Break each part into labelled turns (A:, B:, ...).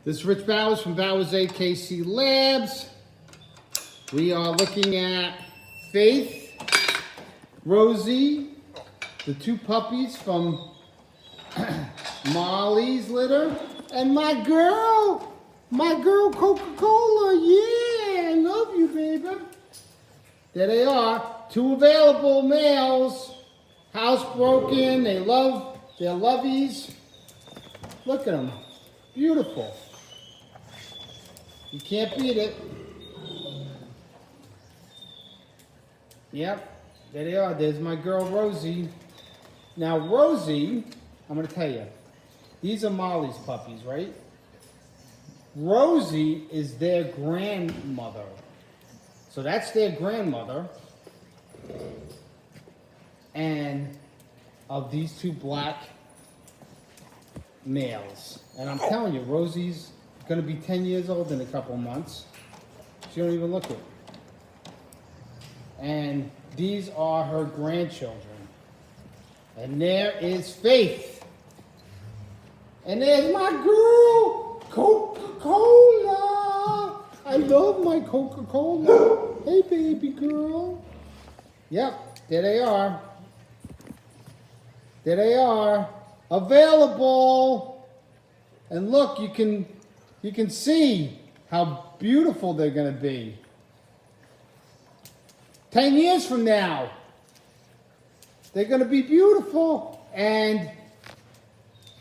A: This is Rich Bowers from Bowers AKC Labs. We are looking at Faith, Rosie, the two puppies from Molly's litter, and my girl Coca-Cola. Yeah, I love you, baby. There they are, two available males, housebroken. They're lovies. Look at them, beautiful. You can't beat it. Yep, there they are. There's my girl Rosie. Now Rosie, I'm going to tell you, these are Molly's puppies, right? Rosie is their grandmother. So that's their grandmother. And of these two black males. And I'm telling you, Rosie's going to be 10 years old in a couple of months. She don't even look it. And these are her grandchildren. And there is Faith. And there's my girl, Coca-Cola. I love my Coca-Cola. Hey, baby girl. Yep, there they are. There they are. Available. And look, you can see how beautiful they're going to be. 10 years from now, they're going to be beautiful. And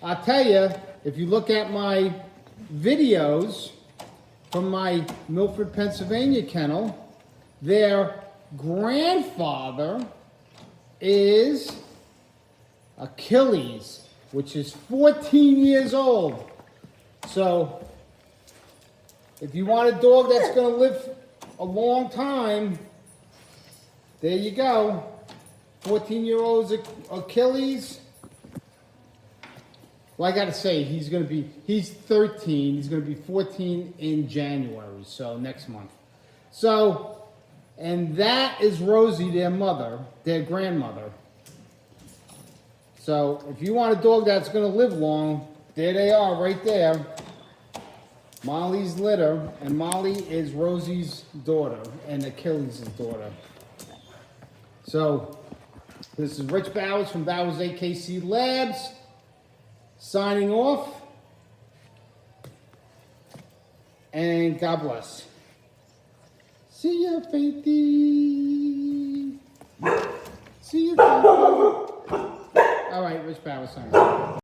A: I'll tell you, if you look at my videos from my Milford, Pennsylvania kennel, their grandfather is Achilles, which is 14 years old. So, if you want a dog that's going to live a long time, there you go. 14-year-old Achilles. Well, I got to say, he's 13. He's going to be 14 in January, so next month. So, and that is Rosie, their mother, their grandmother. So, if you want a dog that's going to live long, there they are right there. Molly's litter, and Molly is Rosie's daughter and Achilles' daughter. So, this is Rich Bowers from Bowers AKC Labs, signing off, and God bless. See ya, Faithy. See ya, Faithy. All right, Rich Bowers signing off.